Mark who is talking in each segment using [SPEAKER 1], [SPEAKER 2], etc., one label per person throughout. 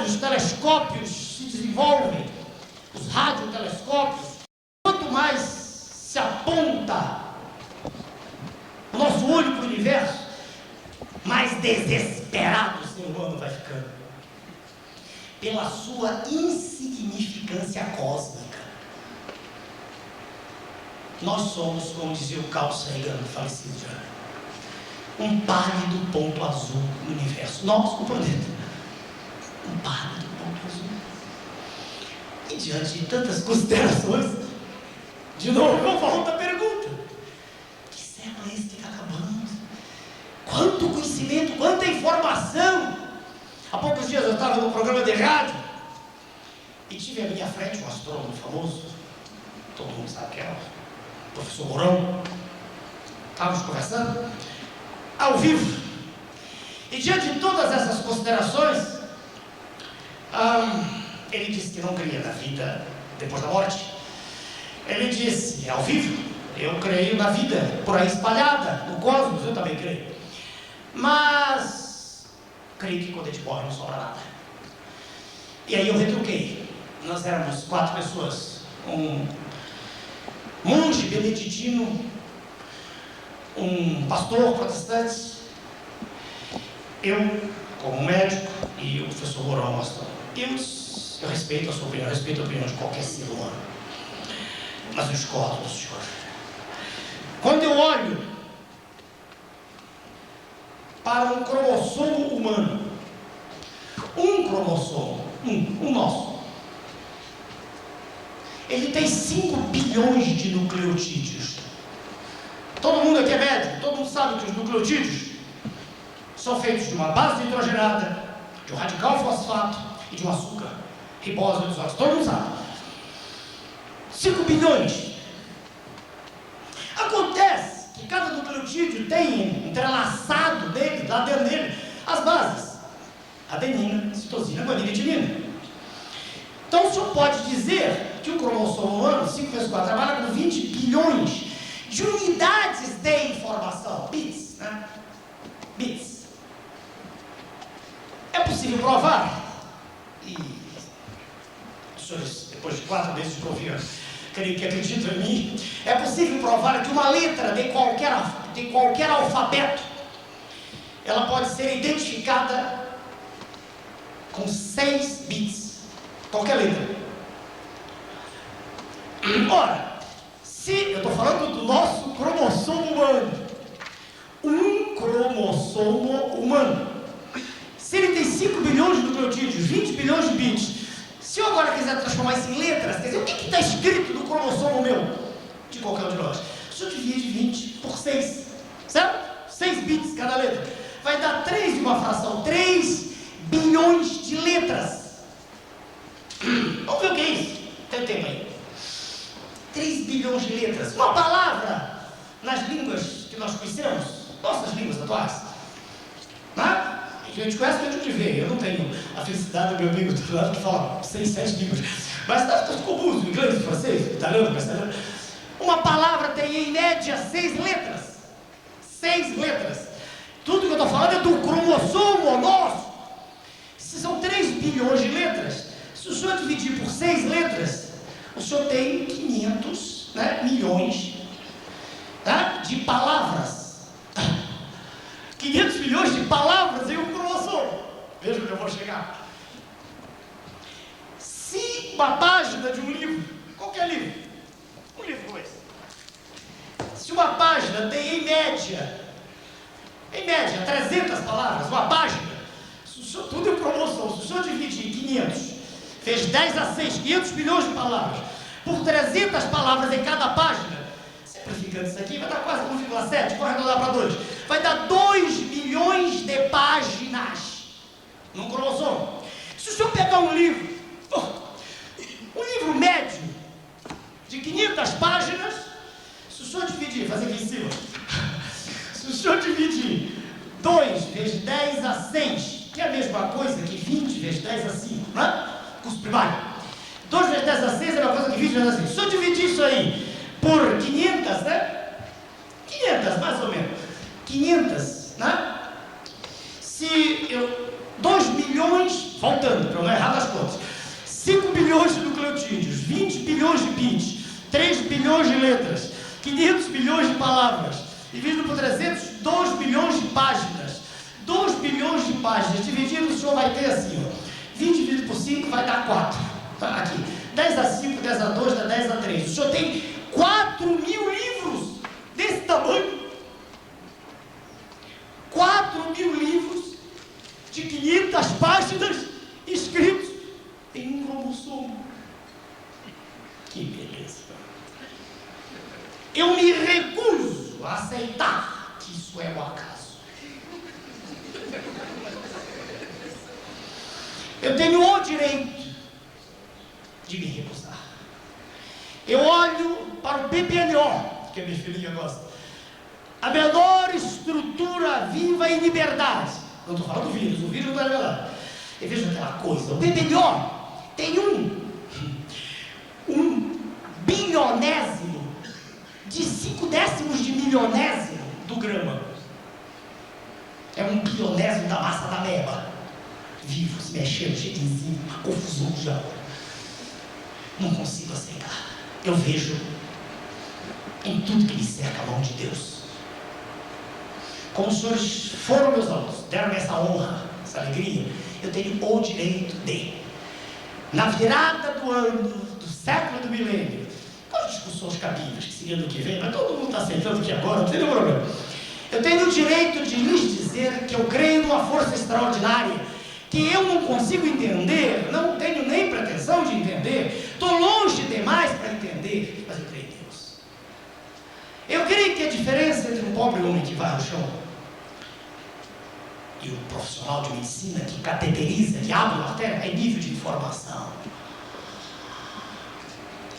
[SPEAKER 1] mais os telescópios se desenvolvem, os radiotelescópios, quanto mais se aponta o nosso olho para o universo, mais desesperado o ser humano vai ficando pela sua insignificância cósmica. Nós somos, como dizia o Carl Sagan, falecido já, um pálido ponto azul no universo. Nós, o planeta, um pálido ponto azul. E diante de tantas considerações, de novo eu volto à pergunta: que século é esse que está acabando? Quanto conhecimento, quanta informação! Há poucos dias eu estava no programa de rádio e tive à minha frente um astrônomo famoso, todo mundo sabe que é o professor Mourão. Estávamos conversando ao vivo, e diante de todas essas considerações, ele disse que não cria na vida depois da morte. Ele disse, ao vivo: eu creio na vida por aí espalhada no cosmos, eu também creio, mas creio que quando a gente morre não sobra nada. E aí eu retruquei. Nós éramos 4 pessoas, um monge beneditino, um pastor protestante, eu como médico e o professor Mourão astrônomo. Eu respeito a sua opinião, eu respeito a opinião de qualquer ser humano, mas eu discordo do senhor. Quando eu olho para um cromossomo humano, um cromossomo, um nosso, ele tem 5 bilhões de nucleotídeos. Todo mundo aqui é médico, todo mundo sabe que os nucleotídeos são feitos de uma base nitrogenada, de um radical fosfato e de um açúcar, ribose dos óxidos. Todo mundo sabe. 5 bilhões. Acontece que cada nucleotídeo tem entrelaçado dele, lá dentro dele, as bases: adenina, citosina, guanina e timina. Então o senhor pode dizer que o cromossomo humano, 5 vezes 4, trabalha com 20 bilhões de unidades de informação, bits, né? Bits. É possível provar, e os senhores, depois de 4 meses de ouvir, creio que acreditam em mim, é possível provar que uma letra de qualquer alfabeto, ela pode ser identificada com 6 bits, qualquer letra. Ora, se eu estou falando do nosso cromossomo humano, um cromossomo humano, se ele tem 5 bilhões de nucleotídeos, 20 bilhões de bits, se eu agora quiser transformar isso em letras, quer dizer, o que está escrito no cromossomo meu, de qualquer um de nós? Se eu divide 20 por 6, certo? 6 bits cada letra, vai dar 3 de uma fração, 3 bilhões de letras. Vamos ver o que é isso? Tem tempo aí. 3 bilhões de letras. Uma palavra nas línguas que nós conhecemos, nossas línguas atuais, né? A gente conhece que a gente vê. Eu não tenho a felicidade do meu amigo do lado que fala 6, 7 línguas, mas está comum: inglês, francês, italiano, castelhano. Uma palavra tem em média 6 letras. 6 letras. Tudo que eu estou falando é do cromossomo nosso. Se são 3 bilhões de letras, se o senhor dividir por 6 letras, o senhor tem 500 milhões, tá, de palavras. 500 milhões de palavras em um cromossomo. Veja onde eu vou chegar. Se uma página de um livro, qualquer livro, um livro como esse, se uma página tem em média 300 palavras, uma página, tudo é um cromossomo. Se o senhor dividir 500 vezes 10 a 6, 500 milhões de palavras, por 300 palavras em cada página, simplificando isso aqui, vai dar quase 1,7, vou arredondar para 2. Vai dar 2 milhões de páginas num cromossomo. Se o senhor pegar um livro médio de 500 páginas, se o senhor dividir, fazer aqui em cima, se o senhor dividir 2 vezes 10 a 6, que é a mesma coisa que 20 vezes 10 a 5, né? Curso primário. 2 vezes 10 a 6 é a mesma coisa que 20 vezes a 5. Se eu dividir isso aí por 500, né? 500, mais ou menos. 500, né? Se eu... 2 milhões faltando, para eu não errar nas contas, 5 bilhões de nucleotídeos, 20 bilhões de bits, 3 bilhões de letras, 500 bilhões de palavras, dividido por 300, 2 bilhões de páginas. 2 bilhões de páginas, dividido, o senhor vai ter assim, ó, 20 dividido por 5 vai dar 4. Aqui, 10 a 5, 10 a 2, dá 10 a 3. O senhor tem 4.000 livros desse tamanho. 4.000 livros de 500 páginas escritos em um cromossomo. Que beleza! Eu me recuso a aceitar que isso é o acaso. Eu tenho o direito de me recusar. Eu olho para o PPNO, que a minha filhinha gosta, a menor estrutura viva em liberdade. Não estou falando do vírus, o vírus não está revelado. Eu vejo aquela coisa, o PPNO tem um bilionésimo de 5 décimos de milionésimo do grama. É um bilionésimo da massa da meba. Vivo, se mexendo, cheio de enzima, uma confusão já. Não consigo aceitar. Eu vejo em tudo que me cerca a mão de Deus. Como os senhores foram meus alunos, deram-me essa honra, essa alegria, eu tenho o direito de, na virada do ano, do século, do milênio, com as discussões cabíveis, que seria do que vem, mas todo mundo está aceitando que agora, não tem nenhum problema. Eu tenho o direito de lhes dizer que eu creio numa força extraordinária, que eu não consigo entender, não tenho nem pretensão de entender, estou longe demais para entender, mas eu creio em Deus. Eu creio que a diferença entre um pobre homem que vai ao chão e o profissional de medicina que cateteriza, que abre a artéria, é nível de informação.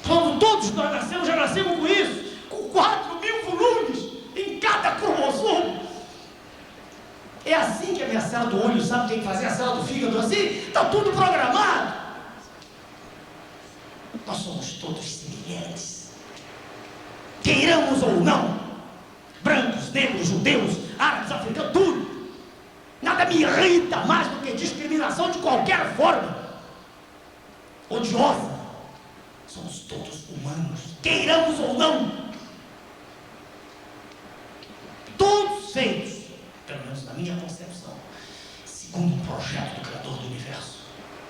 [SPEAKER 1] Todos nós nascemos, já nascemos com isso, com 4.000 volumes em cada cromossomo. É assim que a minha célula do olho sabe o que tem que fazer, a célula do fígado assim, está tudo programado. Nós somos todos semelhantes, queiramos ou não, brancos, negros, judeus, árabes, africanos, tudo. Nada me irrita mais do que discriminação de qualquer forma, odiosa. Somos todos humanos, queiramos ou não, todos feitos, pelo menos na minha concepção, segundo um projeto do Criador do Universo.